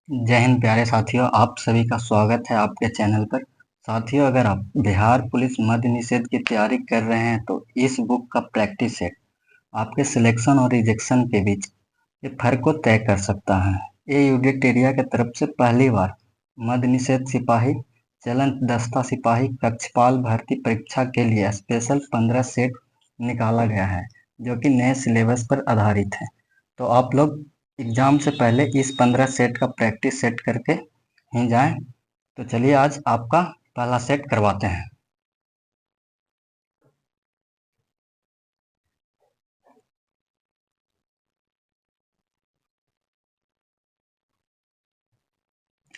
जय हिंद प्यारे साथियों, आप सभी का स्वागत है आपके चैनल पर। साथियों, अगर आप बिहार पुलिस मद्य निषेध की तैयारी कर रहे हैं तो इस बुक का प्रैक्टिस सेट आपके सिलेक्शन और रिजेक्शन के बीच ये फर्क को तय कर सकता है। ये यूडिट एरिया की तरफ से पहली बार मद्य निषेध सिपाही, चलन दस्ता सिपाही, कक्षपाल भर्ती परीक्षा के लिए स्पेशल 15 सेट निकाला गया है, जो कि नए सिलेबस पर आधारित है। तो आप लोग एग्जाम से पहले इस 15 सेट का प्रैक्टिस सेट करके ही जाएं। तो चलिए आज आपका पहला सेट करवाते हैं।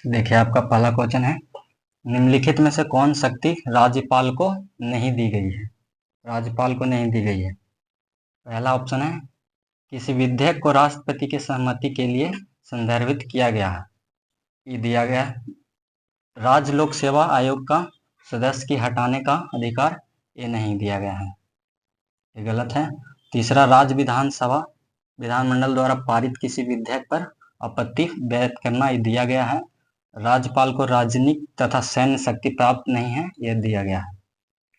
देखिए, आपका पहला क्वेश्चन है, निम्नलिखित में से कौन शक्ति राज्यपाल को नहीं दी गई है? राज्यपाल को नहीं दी गई है। पहला ऑप्शन है, किसी विधेयक को राष्ट्रपति की सहमति के लिए संदर्भित किया गया है, ये दिया गया है। राज्य लोक सेवा आयोग का सदस्य की हटाने का अधिकार, ये नहीं दिया गया है, ये गलत है। तीसरा, राज्य विधानसभा विधानमंडल द्वारा पारित किसी विधेयक पर आपत्ति व्यक्त करना, ये दिया गया है। राज्यपाल को राजनीतिक तथा सैन्य शक्ति प्राप्त नहीं है, यह दिया गया है।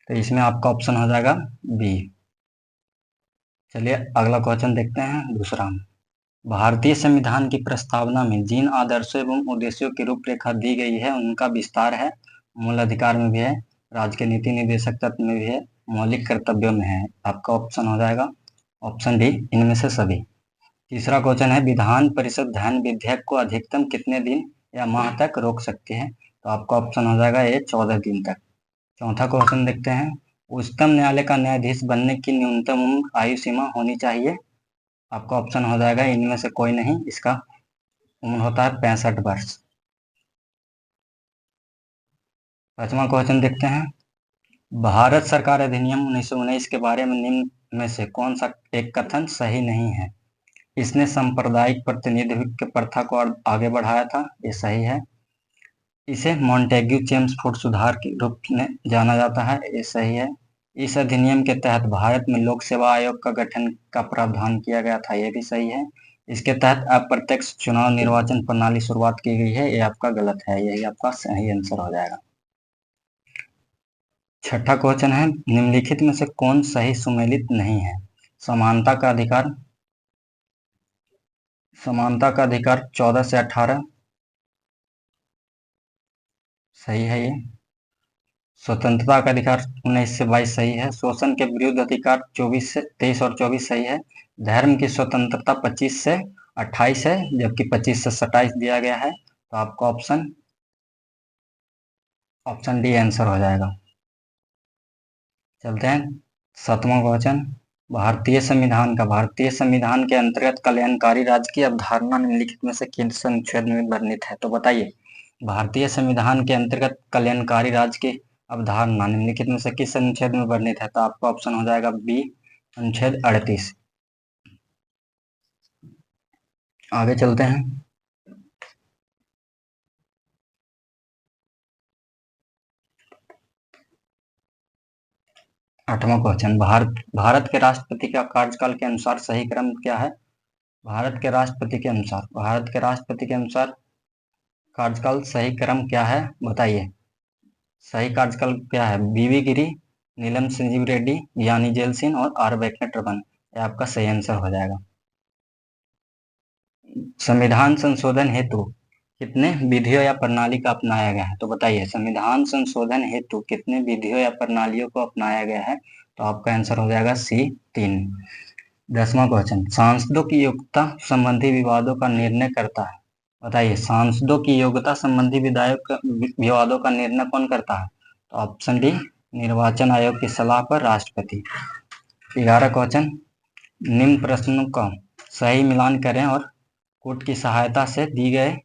तो इसमें आपका ऑप्शन हो जाएगा बी। चलिए अगला क्वेश्चन देखते हैं, दूसरा। भारतीय संविधान की प्रस्तावना में जिन आदर्शों एवं उद्देश्यों की रूपरेखा दी गई है उनका विस्तार है। मूल अधिकार में भी है, राज्य के नीति निर्देशक तत्व में भी है, मौलिक कर्तव्यों में है। आपका ऑप्शन हो जाएगा ऑप्शन डी, इनमें से सभी। तीसरा क्वेश्चन है, विधान परिषद धन विधेयक को अधिकतम कितने दिन या माह तक रोक सकती है? तो आपका ऑप्शन हो जाएगा ये 14 दिन तक। चौथा क्वेश्चन देखते हैं, उच्चतम न्यायालय का न्यायाधीश बनने की न्यूनतम उम्र आयु सीमा होनी चाहिए? आपका ऑप्शन हो जाएगा इनमें से कोई नहीं, इसका उम्र होता है 65 वर्ष। पांचवा क्वेश्चन देखते हैं, भारत सरकार अधिनियम 1919 के बारे में निम्न में से कौन सा एक कथन सही नहीं है? इसने सांप्रदायिक प्रतिनिधित्व की प्रथा को आगे बढ़ाया था, ये सही है। इसे मॉन्टेग्यू चेम्सफोर्ड सुधार के रूप में जाना जाता है, ये सही है। इस अधिनियम के तहत भारत में लोक सेवा आयोग का गठन का प्रावधान किया गया था, ये भी सही है। इसके तहत अप्रत्यक्ष चुनाव निर्वाचन प्रणाली शुरुआत की गई है, ये आपका गलत है, यही आपका सही आंसर हो जाएगा। छठा क्वेश्चन है, निम्नलिखित में से कौन सही सुमेलित नहीं है? समानता का अधिकार, समानता का अधिकार 14 से 18 सही है ये। स्वतंत्रता का अधिकार 19 से 22 सही है। शोषण के विरुद्ध अधिकार 24 से 23 और 24 सही है। धर्म की स्वतंत्रता 25 से 28 है, जबकि 25 से 27 दिया गया है। तो आपका ऑप्शन ऑप्शन डी आंसर हो जाएगा। चलते हैं सातवां क्वेश्चन, भारतीय संविधान के अंतर्गत कल्याणकारी राज्य की अवधारणा निम्नलिखित में से किस अनुच्छेद में वर्णित है? तो बताइए, भारतीय संविधान के अंतर्गत कल्याणकारी राज्य की अवधारणा निम्नलिखित में से किस अनुच्छेद में वर्णित है? तो आपका ऑप्शन हो जाएगा बी, अनुच्छेद 38। आगे चलते हैं, आठवां क्वेश्चन, भारत के राष्ट्रपति का कार्यकाल के अनुसार सही क्रम क्या है? भारत के राष्ट्रपति के अनुसार कार्यकाल सही क्रम क्या है, बताइए। सही कार्यकाल क्या है? बीवी गिरी, नीलम संजीव रेड्डी, ज्ञानी जेल सिंह और आर वेंकट रमन, ये आपका सही आंसर हो जाएगा। संविधान संशोधन हेतु कितने विधियों या प्रणाली का अपनाया गया है? तो बताइए, संविधान संशोधन हेतु कितने विधियों या प्रणालियों को अपनाया गया है? तो आपका आंसर हो जाएगा सी, 3। 10वां क्वेश्चन, सांसदों की योग्यता संबंधी विवादों का निर्णय करता है? बताइए, सांसदों की योग्यता संबंधी विवादों का निर्णय कौन करता है? तो ऑप्शन डी, निर्वाचन आयोग की सलाह पर राष्ट्रपति। 11 क्वेश्चन, निम्न प्रश्नों का सही मिलान करें और कोर्ट की सहायता से दी गए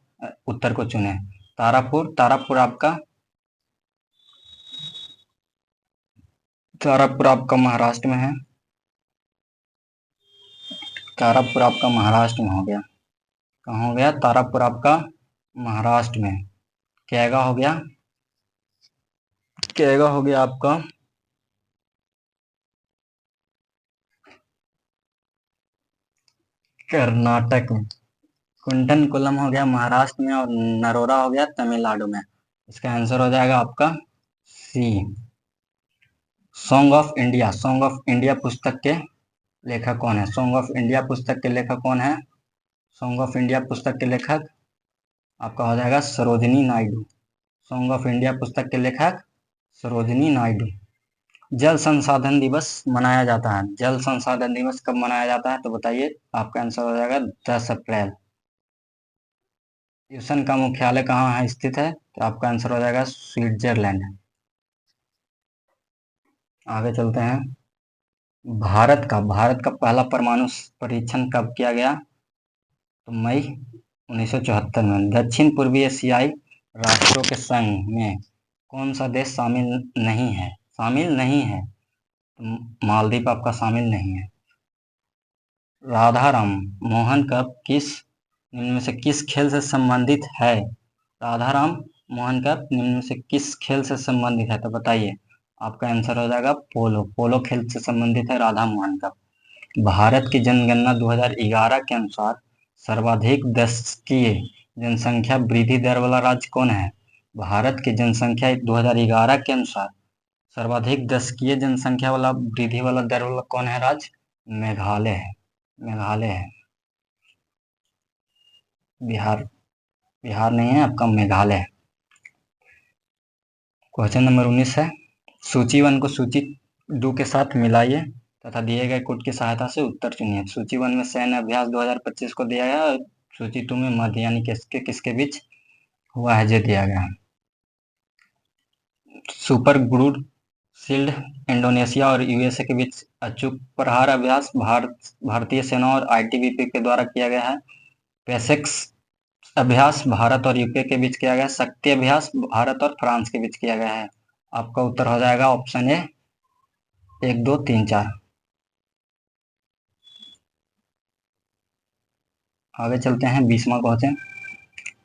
उत्तर को चुनें। तारापुर आपका महाराष्ट्र में है। तारापुर आपका महाराष्ट्र में हो गया। कहाँ हो गया? तारापुर आपका महाराष्ट्र में। कैगा हो गया, कैगा हो गया आपका कर्नाटक में। कुंटनकुलम हो गया महाराष्ट्र में और नरोरा हो गया तमिलनाडु में। इसका आंसर हो जाएगा आपका C. Song of India, song of India पुस्तक के लेखक कौन है? सॉन्ग ऑफ इंडिया पुस्तक के लेखक कौन है? सॉन्ग ऑफ इंडिया पुस्तक के लेखक आपका हो जाएगा Sarojini Naidu. Song of India पुस्तक के लेखक सरोजिनी नायडू। जल संसाधन दिवस मनाया जाता है, जल संसाधन दिवस कब मनाया जाता है तो बताइए। आपका आंसर हो जाएगा 10 अप्रैल। ट्यूशन का मुख्यालय कहाँ है स्थित है तो आपका आंसर हो जाएगा स्विट्जरलैंड। आगे चलते हैं। भारत का पहला परमाणु परीक्षण कब किया गया तो मई 1974 में। दक्षिण पूर्वी एशियाई राष्ट्रों के संघ में कौन सा देश शामिल नहीं है? शामिल नहीं है तो मालदीव आपका शामिल नहीं है। राधाराम मोहन कप किस निम्न में से किस खेल से संबंधित है? राधाराम मोहन कप निम्न में से किस खेल से संबंधित है तो बताइए। आपका आंसर हो जाएगा पोलो। पोलो खेल से संबंधित है राधा मोहन कप। भारत की जनगणना 2011 के अनुसार सर्वाधिक दशकीय जनसंख्या वृद्धि दर वाला राज्य कौन है? भारत की जनसंख्या 2011 के अनुसार सर्वाधिक दशकीय जनसंख्या वाला वृद्धि वाला दर वाला कौन है राज्य? मेघालय है। मेघालय है। बिहार, बिहार नहीं है आपका, मेघालय है। क्वेश्चन नंबर 19 है। सूची 1 को सूची 2 के साथ मिलाइए तथा दिए गए कोड की सहायता से उत्तर चुनिए। सूची 1 में सैन्य अभ्यास 2025 को दिया गया है, सूची 2 में मध्य यानी किसके बीच हुआ है जो दिया गया है। सुपर क्रूज शील्ड इंडोनेशिया और यूएसए के बीच अचूक प्रहार अभ्यास भारतीय सेना और आईटीबीपी के द्वारा किया गया है। पेसेक्स अभ्यास भारत और यूके के बीच किया गया। शक्ति अभ्यास भारत और फ्रांस के बीच किया गया है। आपका उत्तर हो जाएगा ऑप्शन ए 1 2 3 4। आगे चलते हैं 20वां क्वेश्चन।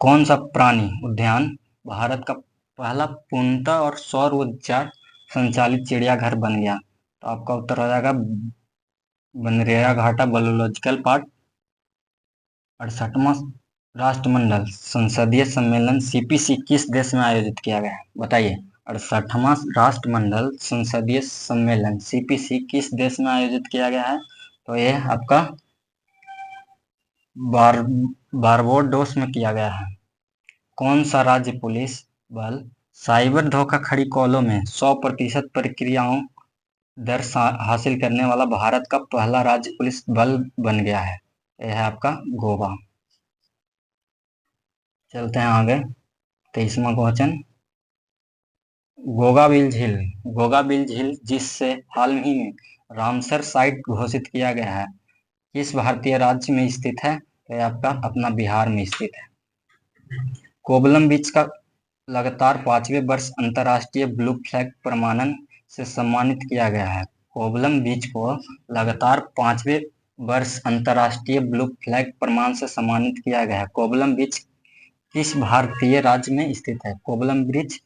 कौन सा प्राणी उद्यान भारत का पहला पूर्णतः और सौर ऊर्जा संचालित चिड़ियाघर बन गया तो आपका उत्तर हो जाएगा बनरेरा घाटा बायोलॉजिकल पार्क। 68वां राष्ट्रमंडल संसदीय सम्मेलन सीपीसी किस देश में आयोजित किया गया बताइए। 68वां राष्ट्रमंडल संसदीय सम्मेलन सीपीसी किस देश में आयोजित किया गया है तो यह आपका बारबाडोस में किया गया है। कौन सा राज्य पुलिस बल साइबर धोखाधड़ी कॉलों में 100% प्रक्रियाओं दर हासिल करने वाला भारत का पहला राज्य पुलिस बल बन गया है? यह है आपका गोवा। चलते हैं आगे 23वां क्वेश्चन। गोगाबिल झील जिससे हाल ही में रामसर साइट घोषित किया गया है किस भारतीय राज्य में स्थित है तो यह आपका अपना बिहार में स्थित है। कोवलम बीच का लगातार 5वें वर्ष अंतर्राष्ट्रीय ब्लू फ्लैग प्रमाणन से सम्मानित किया गया है। कोवलम बीच को लगातार 5वें वर्ष अंतर्राष्ट्रीय ब्लू फ्लैग प्रमाण से सम्मानित किया गया है। कोवलम बीच किस भारतीय राज्य में स्थित है? कोवलम ब्रिज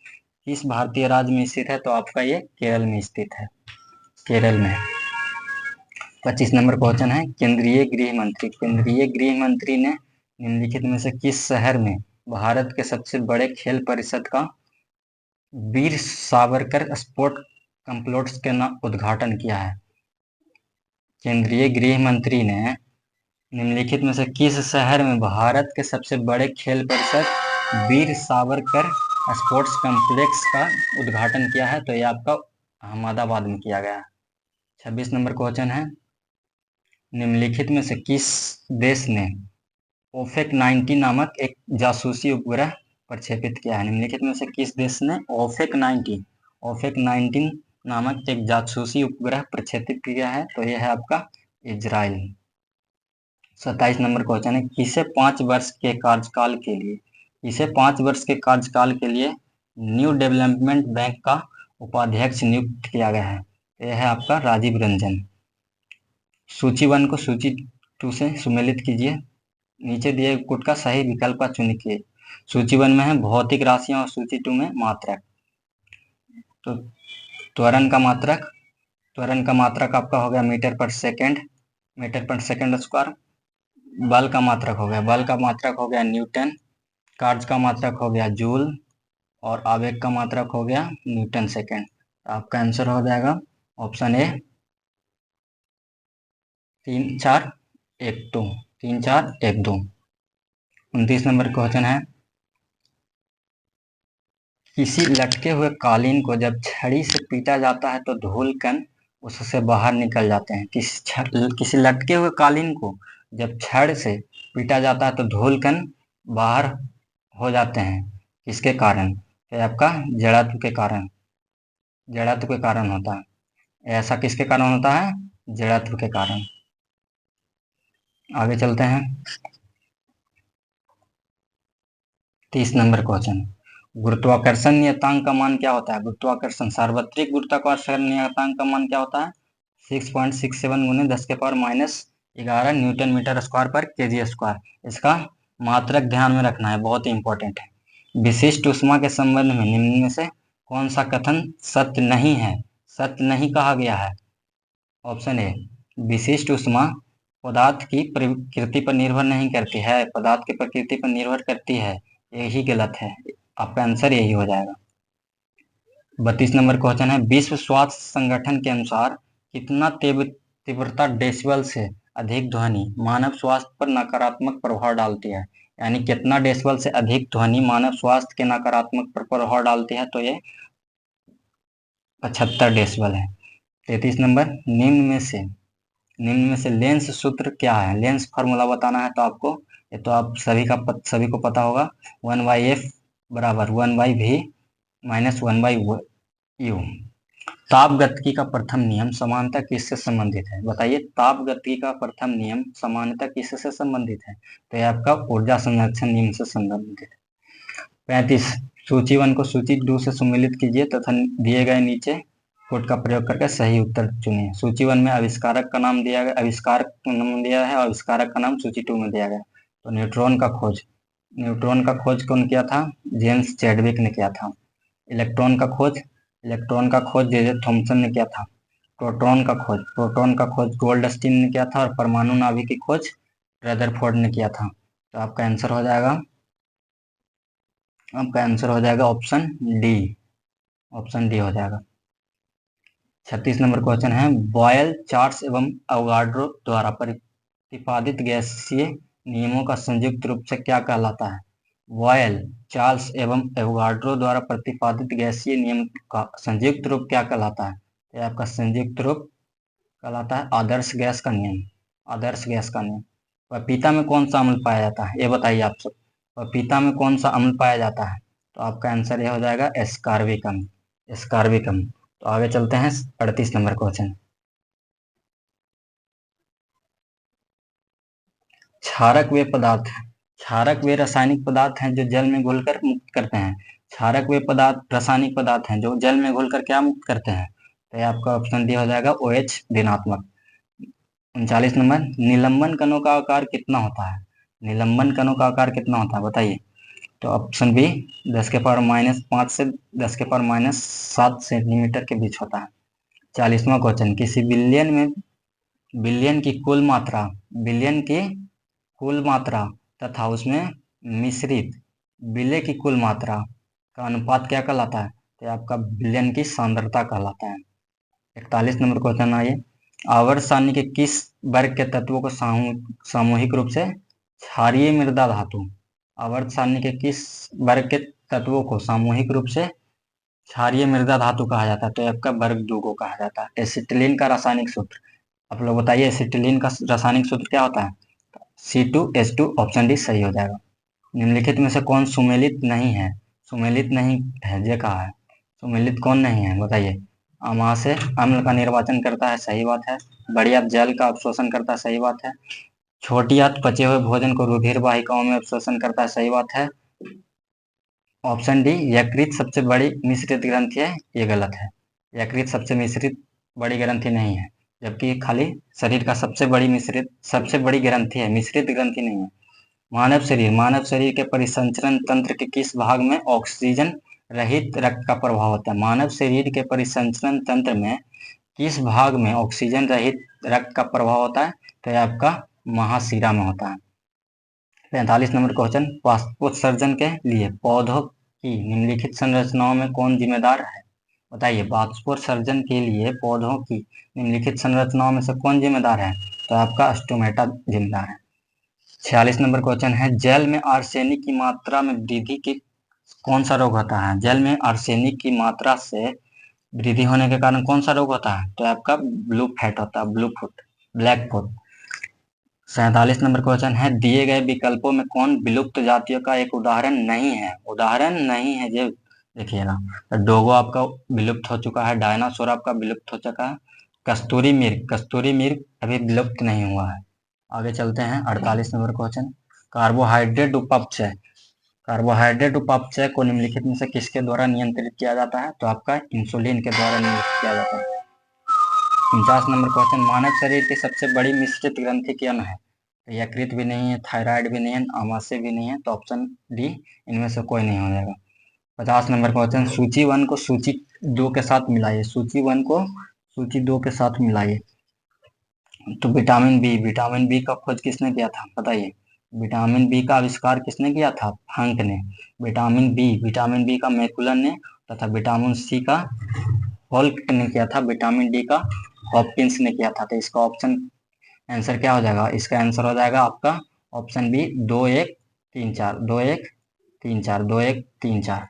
किस भारतीय राज्य में स्थित है तो आपका ये केरल में स्थित है। केरल में। 25 नंबर क्वेश्चन है। केंद्रीय गृह मंत्री ने निम्नलिखित में से किस शहर में भारत के सबसे बड़े खेल परिषद का वीर सावरकर स्पोर्ट कॉम्प्लेक्स के उद्घाटन किया है? केंद्रीय गृह मंत्री ने निम्नलिखित में से किस शहर में भारत के सबसे बड़े खेल परिषद वीर सावरकर स्पोर्ट्स कॉम्प्लेक्स का उद्घाटन किया है तो यह आपका अहमदाबाद में किया गया है। 26 नंबर क्वेश्चन है। निम्नलिखित में से किस देश ने ओफेक 90 नामक एक जासूसी उपग्रह प्रक्षेपित किया है? निम्नलिखित में से किस देश ने ओफेक 19 नामक एक जासूसी उपग्रह प्रक्षेपित किया है तो यह है आपका इजराइल। 27 नंबर क्वेश्चन है। किसे 5 वर्ष के कार्यकाल के लिए न्यू डेवलपमेंट बैंक का उपाध्यक्ष नियुक्त किया गया है? यह है आपका राजीव रंजन। सूची 1 को सूची 2 से सुमेलित कीजिए। नीचे दिए कोड का सही विकल्प का चुनिए। सूची 1 में है भौतिक राशियां और सूची 2 में मात्रक। तो त्वरण का मात्रक आपका हो गया मीटर पर सेकेंड स्क्वायर। बल का मात्रक हो गया, बल का मात्रक हो गया न्यूटन, कार्य का मात्रक हो गया जूल, और आवेग का मात्रक हो गया न्यूटन सेकेंड। तो आपका आंसर हो जाएगा ऑप्शन ए 3-4-1-2, 3-4-1-2। 29 नंबर क्वेश्चन है, किसी लटके हुए कालीन को जब छड़ी से पीटा जाता है तो धूल कण उससे बाहर निकल जाते हैं। किसी लटके हुए कालीन को जब छड़ से पीटा जाता है तो धूल कण बाहर हो जाते हैं, किसके कारण? तो आपका जड़त्व के कारण, जड़त्व के कारण होता है। ऐसा किसके कारण होता है? जड़त्व के कारण। आगे चलते हैं। 30 नंबर क्वेश्चन, गुरुत्वाकर्षण नियतांक का मान क्या होता है? गुरुत्वाकर्षण सार्वत्रिक गुरुत्वाकर्षण नियतांक का मान क्या होता है? 6.67 गुने 10⁻⁻11 न्यूटन मीटर स्क्वायर पर केजी स्क्वायर। इसका मात्रक ध्यान में रखना है, बहुत ही इंपॉर्टेंट है। विशिष्ट ऊष्मा के संबंध में निम्न में से कौन सा कथन सत्य नहीं है, सत्य नहीं कहा गया है? ऑप्शन ए, विशिष्ट ऊष्मा पदार्थ की प्रकृति पर निर्भर नहीं करती है, पदार्थ की प्रकृति पर निर्भर करती है, यही गलत है। आपका आंसर यही हो जाएगा। 32 नंबर क्वेश्चन है, विश्व स्वास्थ्य संगठन के अनुसार कितना तीव्रता डेसिबल से अधिक ध्वनि मानव स्वास्थ्य पर नकारात्मक प्रभाव डालती है? यानी कितना डेसिबल से अधिक ध्वनि मानव स्वास्थ्य के नकारात्मक प्रभाव डालती है? तो ये 75 डेसिबल है। 33 नंबर, निम्न में से लेंस सूत्र क्या है? लेंस फार्मूला बताना है तो आपको, ये तो आप सभी को पता होगा, 1/f बराबर 1/v माइनस 1/u। ताप गतिकी का प्रथम नियम सामान्यतः किससे संबंधित है? बताइए, ताप गतिकी का प्रथम नियम सामान्यतः किससे संबंधित है? तो यह आपका ऊर्जा संरक्षण नियम से संबंधित है। 35, सूची 1 को सूची 2 से सम्मिलित कीजिए तथा दिए गए नीचे कोड का प्रयोग करके सही उत्तर चुनिए। सूची 1 में आविष्कारक का नाम दिया गया, आविष्कारक का नाम दिया है, और आविष्कारक का नाम सूची 2 में दिया गया। तो न्यूट्रॉन का खोज कौन किया था? जेम्स चैडविक ने किया था। इलेक्ट्रॉन का खोज जे थॉमसन ने किया था। प्रोटॉन का खोज गोल्डस्टीन ने किया था, और परमाणु नाभिक की खोज रदरफोर्ड ने किया था। तो आपका आंसर हो जाएगा ऑप्शन डी हो जाएगा। 36 नंबर क्वेश्चन है, बॉयल, चार्ल्स एवं अवोगाड्रो द्वारा प्रतिपादित गैसीय नियमों का संयुक्त रूप से क्या कहलाता है? बॉयल, चार्ल्स एवं एवोगाड्रो द्वारा प्रतिपादित गैसीय नियम का संयुक्त रूप क्या कहलाता है? यह आपका संयुक्त रूप कहलाता है आदर्श गैस का नियम। आदर्श गैस का नियम। पपीता में कौन सा अम्ल पाया जाता है? ये बताइए आप सब, पपीता में कौन सा अम्ल पाया जाता है? तो आपका आंसर यह हो जाएगा एस्कार्बिक अम्ल। एस्कार्बिक अम्ल। तो आगे चलते हैं 38 नंबर क्वेश्चन। क्षारक वे रासायनिक पदार्थ हैं जो जल में घुलकर मुक्त करते हैं। क्षारक वे रासायनिक पदार्थ हैं जो जल में घुलकर क्या मुक्त करते हैं? तो ये आपका ऑप्शन डी हो जाएगा OH ऋणात्मक। 39 नंबर, निलंबन कणों का आकार कितना होता है? निलंबन कणों का आकार कितना होता है बताइए? तो ऑप्शन बी 10⁻⁻5 से 10⁻⁻7 सेंटीमीटर के बीच होता है। 40वां क्वेश्चन, किसी बिलियन की कुल मात्रा तथा उसमें मिश्रित विलेय की कुल मात्रा का अनुपात क्या कहलाता है? तो आपका बिलियन की सांद्रता कहलाता है। 41 नंबर क्वेश्चन आइए, आवर्त सारणी के किस वर्ग के तत्वों को सामूहिक रूप से क्षारीय मृदा धातु? आवर्त सारणी के किस वर्ग के तत्वों को सामूहिक रूप से क्षारीय मृदा धातु कहा जाता है? तो आपका वर्ग 2 को कहा जाता है। एसिटिलीन का रासायनिक सूत्र आप लोग बताइए, एसिटिलीन का रासायनिक सूत्र क्या होता है? C2H2, ऑप्शन डी सही हो जाएगा। निम्नलिखित में से कौन सुमेलित नहीं है? सुमेलित नहीं है ये कहा है, सुमेलित कौन नहीं है बताइए? अमाशय अम्ल का निर्वाचन करता है, सही बात है। बड़ी आंत जल का अवशोषण करता है, सही बात है। छोटी आंत पचे हुए भोजन को रुधिर वाहिकाओं में अवशोषण करता है, सही बात है। ऑप्शन डी यकृत सबसे बड़ी मिश्रित ग्रंथि है, ये गलत है। यकृत सबसे मिश्रित बड़ी ग्रंथि नहीं है, जबकि खाली शरीर का सबसे बड़ी ग्रंथि है, मिश्रित ग्रंथि नहीं है। मानव शरीर के परिसंचरण तंत्र के किस भाग में ऑक्सीजन रहित रक्त का प्रभाव होता है? मानव शरीर के परिसंचरण तंत्र में किस भाग में ऑक्सीजन रहित रक्त का प्रभाव होता है? तो यह आपका महाशिरा में होता है। 45 नंबर क्वेश्चन, वाष्पोत्सर्जन के लिए पौधों की निम्नलिखित संरचनाओं में कौन जिम्मेदार है? बताइए, वाष्पोत्सर्जन के लिए पौधों की निम्नलिखित संरचनाओं में से कौन जिम्मेदार है? तो आपका स्टोमेटा जिम्मेदार है। 46 नंबर क्वेश्चन है, जल में आर्सेनिक की मात्रा में वृद्धि के कौन सा रोग होता है? जल में आर्सेनिक की मात्रा से वृद्धि होने के कारण कौन सा रोग होता है? तो आपका ब्लू फैट होता है, blue foot, black foot. 47 number question है, दिए गए विकल्पों में कौन विलुप्त जातियों का एक उदाहरण नहीं है? उदाहरण नहीं है जो देखिएगा, तो डोगो आपका विलुप्त हो चुका है, डायनासोर आपका विलुप्त हो चुका है, कस्तूरी मिर्ग अभी विलुप्त नहीं हुआ है। आगे चलते हैं, 48 नंबर क्वेश्चन, कार्बोहाइड्रेट उपचय, कार्बोहाइड्रेट उपापचय को निम्नलिखित में से किसके द्वारा नियंत्रित किया जाता है? तो आपका इंसुलिन के द्वारा नियंत्रित किया जाता है। 49 नंबर क्वेश्चन, मानव शरीर की सबसे बड़ी मिश्रित ग्रंथि कौन है? तो यकृत भी नहीं है, थायराइड भी नहीं है, आमाशय भी नहीं है, तो ऑप्शन डी इनमें से कोई नहीं हो जाएगा। 50 नंबर क्वेश्चन, सूची 1 को सूची 2 के साथ मिलाइए, सूची 1 को सूची 2 के साथ मिलाइए। तो विटामिन बी का खोज किसने किया था? बताइए, विटामिन बी का आविष्कार किसने किया था? हंक ने। विटामिन बी का मैकुलन ने, तथा विटामिन सी का होल्ट ने किया था, विटामिन डी का हॉपकिंस ने किया था। तो इसका ऑप्शन आंसर क्या हो जाएगा? इसका आंसर हो जाएगा आपका ऑप्शन बी, 2 1 3 4, 2 1 3 4, 2 1 3 4।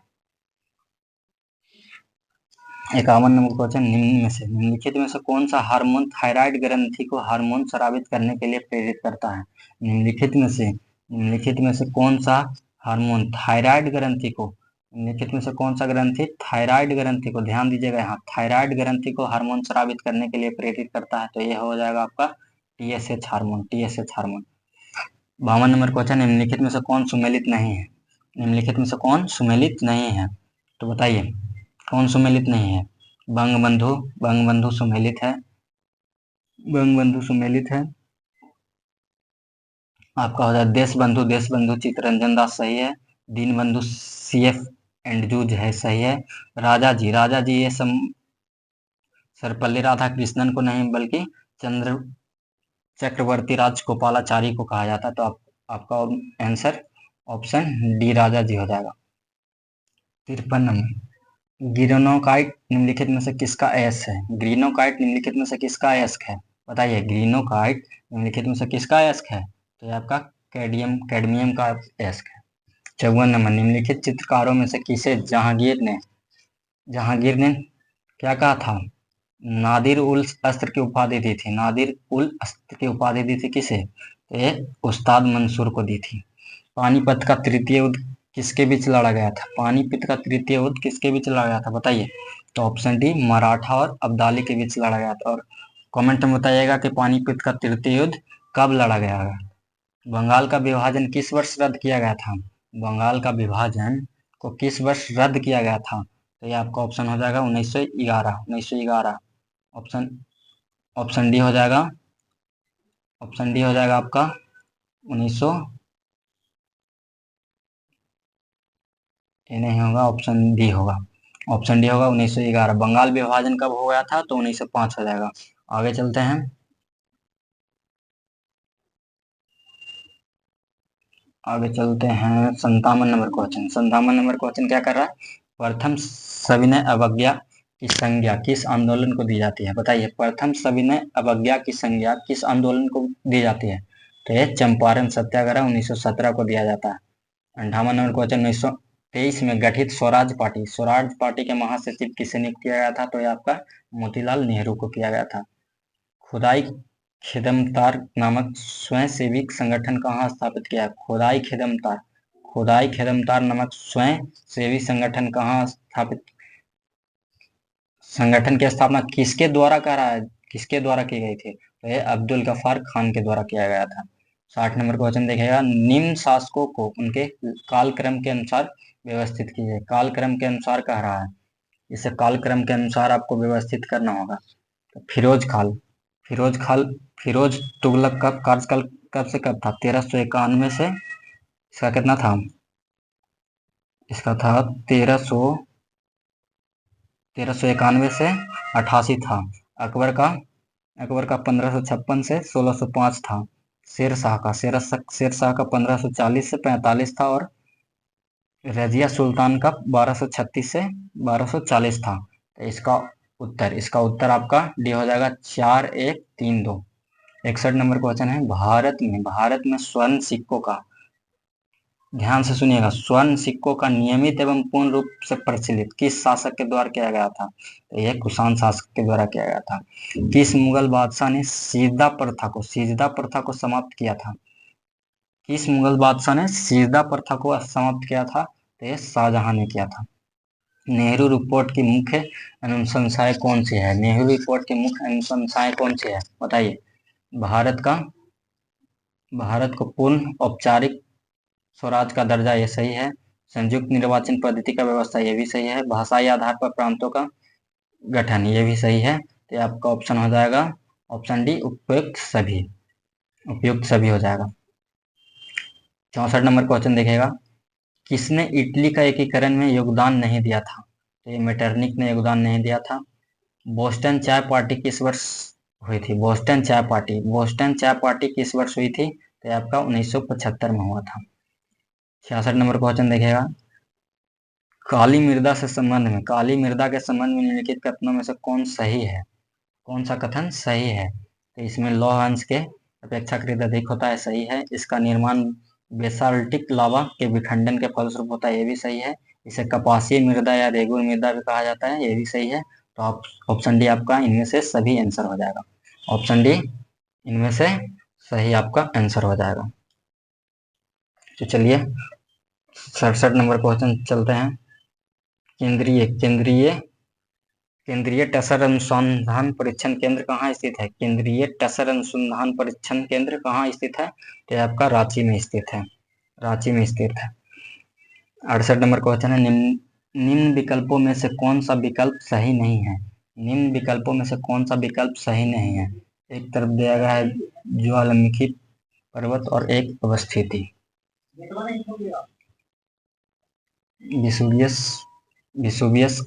51 नंबर क्वेश्चन, निम्नलिखित में से कौन सा हार्मोन थायराइड ग्रंथि को हार्मोन स्रावित करने के लिए प्रेरित करता है? निम्नलिखित में से कौन सा हार्मोन थायराइड ग्रंथि को, निम्नलिखित में से कौन सा ग्रंथि थायराइड ग्रंथि को, ध्यान दीजिएगा यहाँ, थायराइड ग्रंथि को हार्मोन स्रावित करने के लिए प्रेरित करता है? तो यह हो जाएगा आपका TSH hormone, TSH hormone. 52 number question, निम्नलिखित में से कौन सुमेलित नहीं है? निम्नलिखित में से कौन सुमेलित नहीं है? तो बताइए, कौन सुमेलित नहीं है? बंगबंधु सुमेलित है, बंगबंधु सुमेलित है। आपका हो जाए देश बंधु चित्तरंजन दास सही है, दीनबंधु CF एंड्रयूज है, सही है। राजा जी ये सर्वपल्ली राधाकृष्णन को नहीं बल्कि चक्रवर्ती राजगोपालाचारी को कहा जाता है। तो आपका आंसर ऑप्शन डी राजा जी हो जाएगा। 53 नंबर, ग्रीनोकाइट निम्नलिखित में से किसका अयस्क है? ग्रीनोकाइट निम्नलिखित में से किसका अयस्क है? बताइए, ग्रीनोकाइट निम्नलिखित में से किसका अयस्क है? तो ये आपका कैडमियम का अयस्क है। 54 नंबर, निम्नलिखित चित्रकारों में से किसे जहांगीर ने क्या कहा था? नादिर उल अस्त्र की उपाधि दी थी, नादिर उल अस्त्र की उपाधि दी थी किसे? तो ये उस्ताद मंसूर को दी थी। पानीपत का तृतीय युद्ध किसके बीच लड़ा गया था? पानीपत का तृतीय युद्ध किसके बीच लड़ा गया था? बताइए। तो ऑप्शन डी, मराठा और अब्दाली के बीच लड़ा गया था। और कमेंट में बताइएगा कि पानीपत का तृतीय युद्ध कब लड़ा गया है। बंगाल का विभाजन किस वर्ष रद्द किया गया था? बंगाल का विभाजन को किस वर्ष रद्द किया गया था? तो ये आपका ऑप्शन हो जाएगा 1911। ऑप्शन ऑप्शन डी हो जाएगा, ऑप्शन डी हो जाएगा आपका 1900, ये नहीं होगा, ऑप्शन डी होगा, ऑप्शन डी होगा 1911। बंगाल विभाजन कब हो गया था? तो 1905 हो जाएगा। आगे चलते हैं, आगे चलते हैं 57 नंबर क्वेश्चन क्या कर रहा है? प्रथम सविनय अवज्ञा की संज्ञा किस आंदोलन को दी जाती है? बताइए, प्रथम सविनय अवज्ञा की संज्ञा किस आंदोलन को दी जाती है? तो ये चंपारण सत्याग्रह 1917 को दिया जाता है। 58 नंबर क्वेश्चन, 1923 में गठित स्वराज पार्टी के महासचिव किसे नियुक्त किया गया था? तो ये आपका मोतीलाल नेहरू को किया गया था। खुदाई खिदमतार नामक स्वयंसेवी संगठन कहाँ स्थापित किया? खुदाई खिदमतार नामक स्वयंसेवी संगठन कहाँ स्थापित, संगठन की स्थापना किसके द्वारा करा है, किसके द्वारा की गई थी? तो ये अब्दुल गफ्फार खान के द्वारा किया गया था। 60 नंबर क्वेश्चन देखिएगा, निम्न शासकों को उनके कालक्रम के अनुसार व्यवस्थित कीजिए। कालक्रम के अनुसार कह रहा है, इसे कालक्रम के अनुसार आपको व्यवस्थित करना होगा। तो फिरोज तुगलक का कार्यकाल कब से कब था? 1391 से, इसका कितना था? इसका था 1391 से 88 था। अकबर का 1556 से 1605 था। शेर शाह का 1540 से 45 था, और रजिया सुल्तान का 1236 से 1240 था। तो इसका उत्तर आपका डी हो जाएगा, 4132। 61 नंबर क्वेश्चन है, भारत में स्वर्ण सिक्कों का, ध्यान से सुनिएगा, स्वर्ण सिक्कों का नियमित एवं पूर्ण रूप से प्रचलित किस शासक के द्वारा किया गया था? तो यह कुषाण शासक के द्वारा किया गया था। किस मुगल बादशाह ने सीजदा प्रथा को समाप्त किया था? किस मुगल बादशाह ने सीजदा प्रथा को समाप्त किया था? तो यह शाहजहां ने किया था। नेहरू रिपोर्ट की मुख्य अनुशंसाएं कौन सी है? नेहरू रिपोर्ट की मुख्य अनुशंसाएं कौन सी है, बताइए। भारत का भारत को पूर्ण औपचारिक स्वराज का दर्जा, ये सही है। संयुक्त निर्वाचन पद्धति का व्यवस्था, ये भी सही है। भाषाई आधार पर प्रांतों का गठन, ये भी सही है। तो ये आपका ऑप्शन हो जाएगा, ऑप्शन डी, उपयुक्त सभी हो जाएगा। 64 नंबर क्वेश्चन देखिएगा, किसने इटली का एकीकरण में योगदान नहीं दिया था? तो ये मेटरनिक ने योगदान नहीं दिया था। बोस्टन चाय पार्टी किस वर्ष हुई थी? बोस्टन चाय पार्टी किस वर्ष हुई थी? तो ये आपका 1975 में हुआ था। 66 नंबर क्वेश्चन देखिएगा, काली मृदा के संबंध में निम्नलिखित कथनों में से कौन सा कथन सही है? तो इसमें लौह अंश के अपेक्षाकृत अधिक होता है, सही है। इसका निर्माण बेसाल्टिक लावा के विखंडन के फलस्वरूप होता है, ये भी सही है। इसे कपासीय मृदा या रेगुर मृदा भी कहा जाता है, ये भी सही है। तो आप ऑप्शन डी आपका इनमें से सभी आंसर हो जाएगा। ऑप्शन डी इनमें से सही आपका आंसर हो जाएगा। तो चलिए 67 नंबर क्वेश्चन चलते हैं। केंद्रीय टसर अनुसंधान परीक्षण केंद्र कहाँ स्थित है? केंद्रीय टसर अनुसंधान परीक्षण केंद्र कहाँ स्थित है? तो आपका रांची में स्थित है। 68 नंबर क्वेश्चन है, निम्न विकल्पों में से कौन सा विकल्प सही नहीं है? एक तरफ दिया गया है ज्वालामुखी पर्वत और एक अवस्थिति। विसुवियस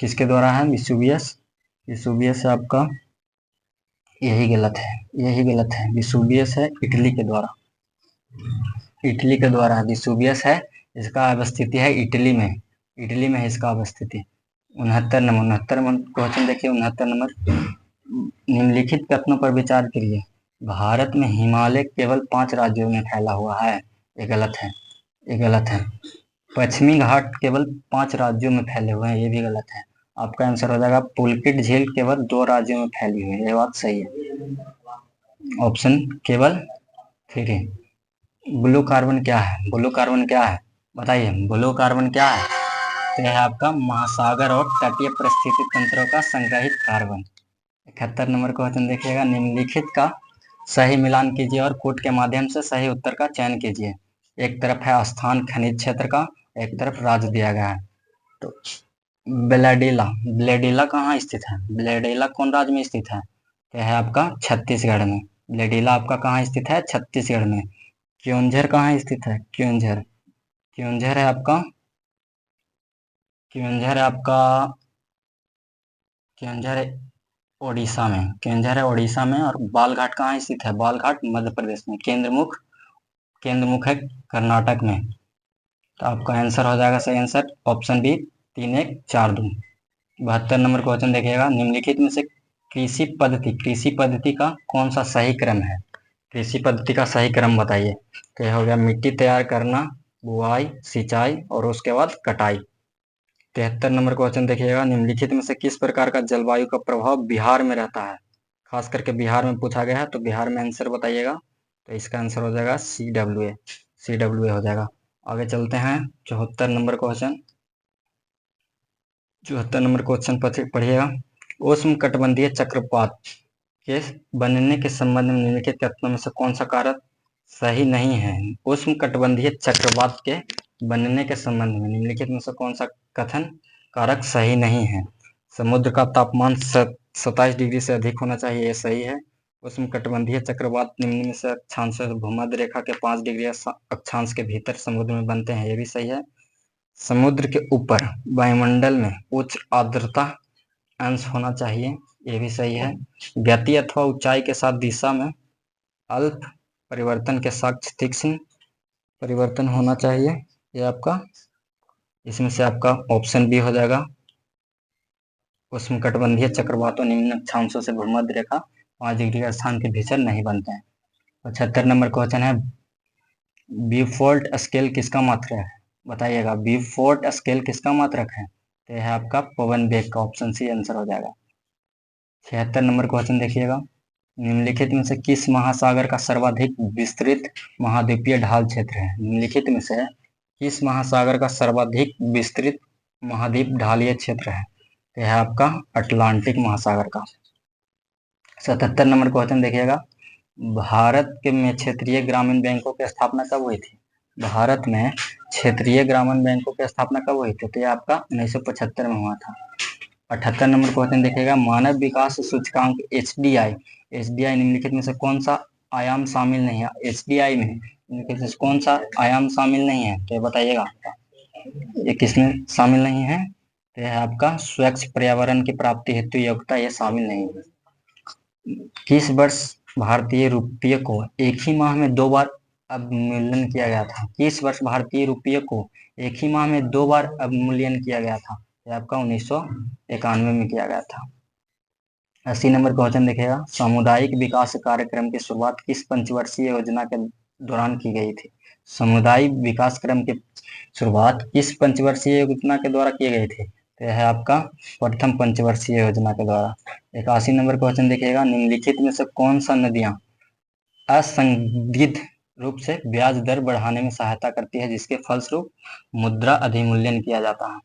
किसके द्वारा है? विसुवियस आपका यही गलत है। विसुवियस है इटली के द्वारा विसुवियस है। इसका अवस्थिति है इटली में है इसका अवस्थिति। 69 नंबर क्वेश्चन देखिए। 69 नंबर, निम्नलिखित कथनों पर विचार करिए। भारत में हिमालय केवल 5 राज्यों में फैला हुआ है, ये गलत है। पश्चिमी घाट केवल 5 राज्यों में फैले हुए हैं, ये भी गलत है। आपका आंसर हो जाएगा, पुलकित झील केवल 2 राज्यों में फैली हुई है, ये बात सही है। ऑप्शन केवल 3। ब्लू कार्बन क्या है? बताइए, ब्लू कार्बन क्या है? तो यह आपका महासागर और तटीय परिस्थिति तंत्रों का संग्रहित कार्बन। 71 नंबर क्वेश्चन देखिएगा, निम्नलिखित का सही मिलान कीजिए और कोड के माध्यम से सही उत्तर का चयन कीजिए। एक तरफ है स्थान खनिज क्षेत्र का, एक तरफ राज्य दिया गया है। तो ब्लेडिला कहाँ स्थित है? ब्लेडिला कौन राज्य में स्थित है? तो है आपका छत्तीसगढ़ में। ब्लेडिला आपका कहाँ स्थित है? छत्तीसगढ़ में। क्योंझर कहाँ स्थित है? क्योंझर है उड़ीसा में। और बालघाट कहाँ स्थित है? बालघाट मध्य प्रदेश में। केंद्रमुख है कर्नाटक में। तो आपका आंसर हो जाएगा, सही answer option B, 3142। 72 number question देखिएगा, निम्नलिखित में से कृषि पद्धति का कौन सा सही क्रम है? कृषि पद्धति का सही क्रम बताइए। तो यह हो गया, मिट्टी तैयार करना, बुआई, सिंचाई और उसके बाद कटाई। 73 नंबर क्वेश्चन देखिएगा, निम्नलिखित में से किस प्रकार का जलवायु का प्रभाव बिहार में रहता है? खास करके बिहार में पूछा गया है, तो बिहार में आंसर बताइएगा। तो इसका आंसर हो जाएगा CWA हो जाएगा। आगे चलते हैं 74 नंबर क्वेश्चन पढ़िएगा। उष्णकटिबंधीय चक्रवात के बनने के संबंध में निम्नलिखित कथनों में से कौन सा कारक सही नहीं है? उष्णकटिबंधीय चक्रवात के बनने के संबंध में निम्नलिखित में से कौन सा कथन कारक सही नहीं है? समुद्र का तापमान 27 डिग्री से अधिक होना चाहिए, ये सही है। उष्णकटिबंधीय चक्रवात निम्न में से अक्षांश भूमध्य रेखा के 5 डिग्री अक्षांश के भीतर समुद्र में बनते हैं, ये भी सही है। समुद्र के ऊपर वायुमंडल में उच्च आर्द्रता अंश होना चाहिए, ये भी सही है। गति अथवा ऊंचाई के साथ दिशा में अल्प परिवर्तन के साक्ष्य तीक्ष्ण परिवर्तन होना चाहिए। ये आपका इसमें से आपका ऑप्शन बी हो जाएगा। उष्णकटिबंधीय चक्रवातों निम्न अक्षांशों से भूमध्य रेखा 5 डिग्री का स्थान के भीतर नहीं बनते हैं। 75 नंबर क्वेश्चन है, ब्यूफोर्ट स्केल किसका मात्रक है? बताइएगा, ब्यूफोर्ट स्केल किसका मात्रक है? तो यह आपका पवन वेग का, ऑप्शन सी आंसर हो जाएगा। 76 नंबर क्वेश्चन देखिएगा, निम्नलिखित में से किस महासागर का सर्वाधिक विस्तृत महाद्वीपीय ढाल क्षेत्र है? निम्नलिखित में से किस महासागर का सर्वाधिक विस्तृत महाद्वीप ढालीय क्षेत्र है? तो यह आपका अटलांटिक महासागर का। 77 नंबर क्वेश्चन देखिएगा, भारत के में क्षेत्रीय ग्रामीण बैंकों की स्थापना कब हुई थी? भारत में क्षेत्रीय ग्रामीण बैंकों की स्थापना कब हुई थी? तो यह आपका 1975 में हुआ था। 78 नंबर क्वेश्चन देखिएगा, मानव विकास सूचकांक HDI निम्नलिखित में से कौन सा आयाम शामिल नहीं है? HDI में निम्नलिखित में से कौन सा आयाम शामिल नहीं है? तो ये बताइएगा, ये किसमें शामिल नहीं है? तो यह आपका स्वच्छ पर्यावरण की प्राप्ति हेतु योग्यता, यह शामिल नहीं है। किस वर्ष भारतीय रुपये को एक ही माह में 2 बार अवमूल्यन किया गया था? किस वर्ष भारतीय रुपये को एक ही माह में 2 बार अवमूल्यन किया गया था? यह आपका 1991 में किया गया था। 80 नंबर क्वेश्चन देखिएगा, सामुदायिक विकास कार्यक्रम की शुरुआत किस पंचवर्षीय योजना के दौरान की गई थी? सामुदायिक विकास क्रम की शुरुआत किस पंचवर्षीय योजना के द्वारा की गई थी? तो यह है आपका प्रथम पंचवर्षीय योजना के द्वारा। 81 नंबर क्वेश्चन देखिएगा, निम्नलिखित में से कौन सा नदियां असंदिग्ध रूप से ब्याज दर बढ़ाने में सहायता करती है, जिसके फलस्वरूप मुद्रा अधिमूल्यन किया जाता है?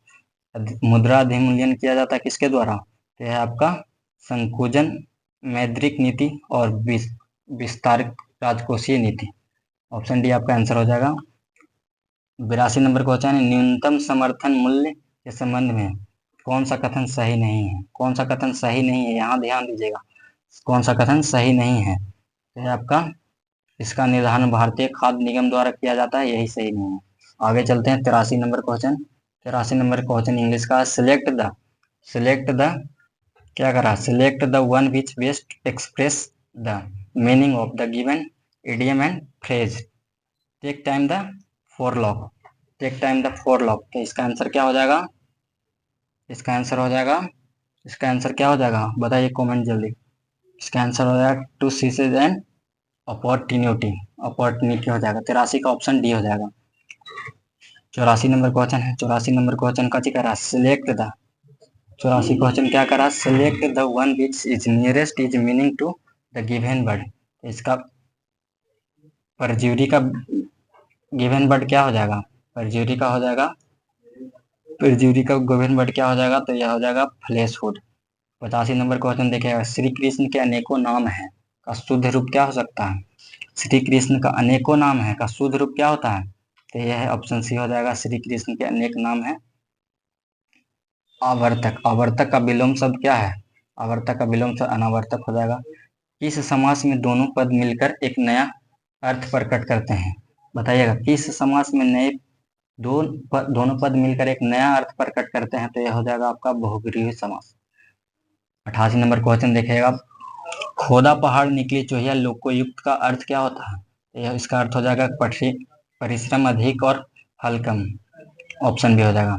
मुद्रा अधिमूल्यन किया जाता है किसके द्वारा? तो यह आपका संकुचन, मौद्रिक नीति और विस्तारक राजकोषीय नीति। ऑप्शन डी आपका आंसर हो जाएगा। 82 नंबर क्वेश्चन है, न्यूनतम समर्थन मूल्य के संबंध में कौन सा कथन सही नहीं है? कौन सा कथन सही नहीं है, यहाँ ध्यान दीजिएगा, कौन सा कथन सही नहीं है? तो आपका इसका निर्धारण भारतीय खाद्य निगम द्वारा किया जाता है, यही सही नहीं है। आगे चलते हैं 83 number question. 83 number question English का, सिलेक्ट द क्या करा, select the one which best express the meaning of the given idiom and phrase. Take time the forelock, take time the forelock. तो इसका आंसर क्या हो जाएगा? इसका आंसर हो जाएगा, इसका आंसर क्या हो जाएगा? बताइए कमेंट जल्दी। इसका आंसर हो जाएगा to seizes and opportunity, opportunity हो जाएगा। 83 का ऑप्शन डी हो जाएगा। 84 नंबर क्वेश्चन है, 84 नंबर क्वेश्चन का करा, सिलेक्ट द, 84 क्वेश्चन क्या करा, select the one which is nearest is meaning to the given word. इसका परज्यूरी का गिवन वर्ड क्या हो जाएगा? परज्यूरी का हो जाएगा, परज्यूरी का गिवन वर्ड क्या हो जाएगा? तो यह हो जाएगा फ्लैश फूड। 85 नंबर क्वेश्चन देखिएगा, श्री कृष्ण के अनेकों नाम हैं का शुद्ध रूप क्या हो सकता है? श्री कृष्ण का अनेकों नाम है का शुद्ध रूप क्या होता है? तो यह है ऑप्शन सी हो जाएगा, श्री कृष्ण के अनेक नाम है आवर्तक। आवर्तक का विलोम शब्द क्या है? आवर्तक का विलोम शब्द अनावर्तक हो जाएगा। किस समास में दोनों पद मिलकर एक नया अर्थ प्रकट करते हैं? बताइएगा, किस समास में नए दोनों पद मिलकर एक नया अर्थ प्रकट करते हैं? तो यह हो जाएगा आपका बहुब्रीहि समास। 88 नंबर क्वेश्चन देखिएगा, खोदा पहाड़ निकली चोहिया लोकोयुक्त का अर्थ क्या होता है? यह इसका अर्थ हो जाएगा परिश्रम अधिक और फल कम। ऑप्शन भी हो जाएगा।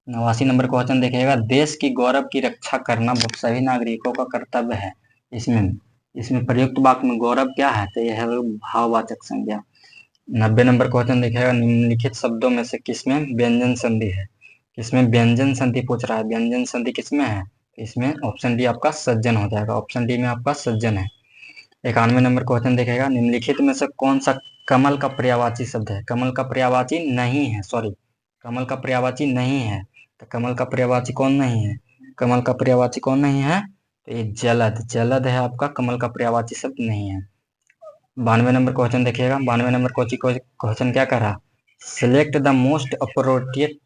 89 नंबर क्वेश्चन देखिएगा, देश की गौरव की रक्षा करना सभी नागरिकों का कर्तव्य है। इसमें इसमें प्रयुक्त वाक्य में गौरव क्या है? तो यह है भाववाचक संज्ञा। 90 नंबर क्वेश्चन देखिएगा, निम्नलिखित शब्दों में से किसमें व्यंजन संधि है? किसमें व्यंजन संधि पूछ रहा है? व्यंजन संधि किसमें है? इसमें ऑप्शन डी आपका सज्जन हो जाएगा। ऑप्शन डी में आपका सज्जन है। 91 नंबर क्वेश्चन देखिएगा, निम्नलिखित में से कौन सा कमल का पर्यायवाची शब्द है? कमल का पर्यायवाची नहीं है, सॉरी, कमल का पर्यायवाची नहीं है। तो कमल का पर्यायवाची कौन नहीं है? कमल का पर्यायवाची कौन नहीं है? तो ये जलद, जलद है आपका, कमल का पर्यायवाची शब्द नहीं है। 92 नंबर क्वेश्चन देखिएगा, 92 नंबर क्वेश्चन क्या कर रहा, select the most appropriate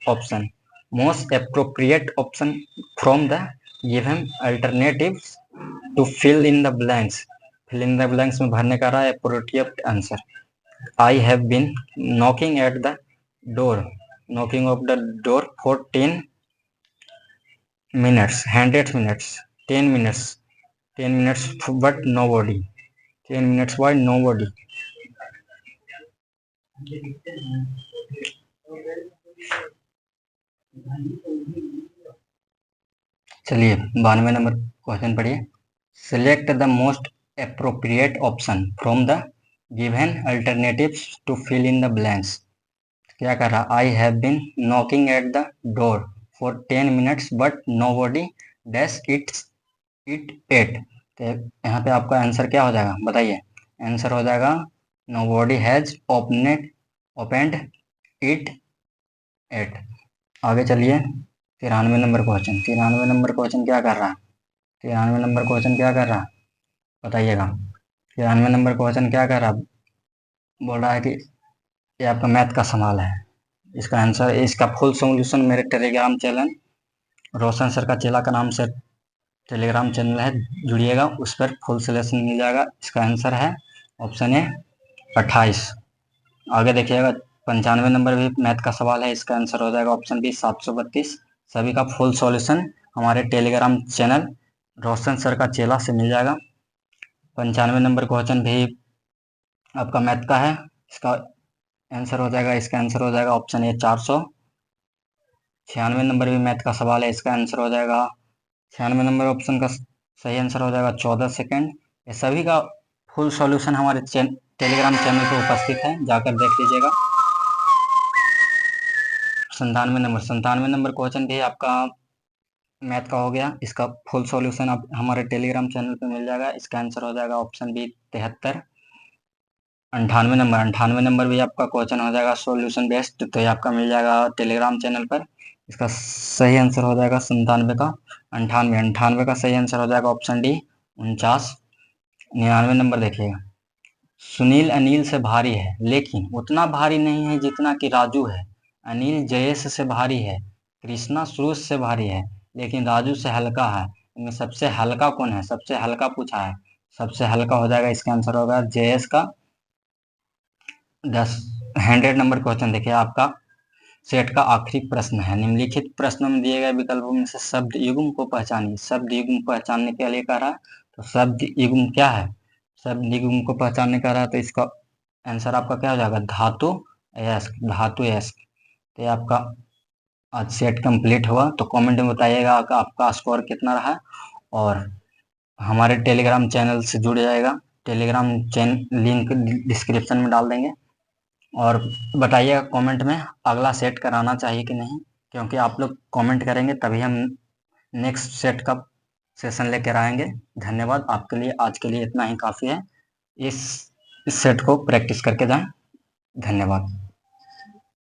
option from the given alternatives to fill in the blanks. Fill in the blanks में भरने का रहा है appropriate answer. I have been knocking at the door, knocking of the door for 10 minutes, 100 minutes, 10 minutes, 10 minutes, but nobody, 10 minutes by nobody. चलिए 92 number question पढ़िए। Select the most appropriate option from the given alternatives to fill in the blanks. क्या कर रहा? I have been knocking at the door for 10 minutes but nobody dash it at. तो यहाँ पे आपका answer क्या हो जाएगा बताइए? आंसर हो जाएगा nobody has opened it at. आगे चलिए 93 नंबर क्वेश्चन। 93 नंबर क्वेश्चन क्या कर रहा है? 93 नंबर क्वेश्चन क्या कर रहा है बताइएगा? 93 नंबर क्वेश्चन क्या कर रहा है? बोल रहा है कि ये आपका मैथ का सवाल है। इसका आंसर, इसका फुल सॉल्यूशन मेरे टेलीग्राम चैनल रोशन सर का चेला का नाम से टेलीग्राम चैनल है, जुड़िएगा, उस पर फुल सॉल्यूशन मिल जाएगा। इसका आंसर है ऑप्शन ए 28। आगे देखिएगा 95 नंबर भी मैथ का सवाल है, इसका आंसर हो जाएगा ऑप्शन बी 732। सभी का फुल सॉल्यूशन हमारे टेलीग्राम चैनल रोशन सर का चेला से मिल जाएगा। 95 नंबर क्वेश्चन भी आपका मैथ का है, इसका आंसर हो जाएगा, इसका आंसर हो जाएगा ऑप्शन ए 400। 96 नंबर भी मैथ का सवाल है, इसका आंसर हो जाएगा 96 नंबर ऑप्शन का सही आंसर हो जाएगा 14 सेकेंड। ये सभी का फुल सॉल्यूशन हमारे टेलीग्राम चैनल पर उपस्थित है, जाकर देख लीजिएगा। 97 नंबर क्वेश्चन भी आपका मैथ का हो गया, इसका फुल सॉल्यूशन आप हमारे टेलीग्राम चैनल पे मिल जाएगा। इसका आंसर हो जाएगा ऑप्शन बी 73। 98 नंबर भी आपका क्वेश्चन हो जाएगा सॉल्यूशन बेस्ड, तो ये आपका मिल जाएगा टेलीग्राम चैनल पर। इसका सही आंसर हो जाएगा 97 का 98 का सही आंसर हो जाएगा ऑप्शन डी 49। 99 नंबर देखिएगा। सुनील अनिल से भारी है लेकिन उतना भारी नहीं है जितना कि राजू है। अनिल जयेश से भारी है, कृष्णा सुरेश से भारी है, लेकिन राजू से हल्का है। इनमें सबसे हल्का कौन है? सबसे हल्का पूछा है, सबसे हल्का हो जाएगा, इसका आंसर होगा जयेश का। 100 नंबर क्वेश्चन देखिए आपका सेट का आखिरी प्रश्न है। निम्नलिखित प्रश्नों में दिए गए विकल्पों में से शब्द युग्म को पहचानिए। शब्द युग्म पहचानने के लिए कह रहा है, तो शब्द युग्म क्या है? शब्द युग्म को पहचानने का रहा है, तो इसका आंसर आपका क्या हो जाएगा? धातु यस्क, धातु यस्क। तो ये आपका आज सेट कंप्लीट हुआ। तो कमेंट में बताइएगा कि आपका स्कोर कितना रहा, और हमारे टेलीग्राम चैनल से जुड़ जाएगा। टेलीग्राम चैनल लिंक डिस्क्रिप्शन में डाल देंगे, और बताइएगा कमेंट में अगला सेट कराना चाहिए कि नहीं, क्योंकि आप लोग कमेंट करेंगे तभी हम नेक्स्ट सेट का सेशन लेकर आएंगे। धन्यवाद आपके लिए, आज के लिए इतना ही काफ़ी है। इस सेट को प्रैक्टिस करके जाएं। धन्यवाद।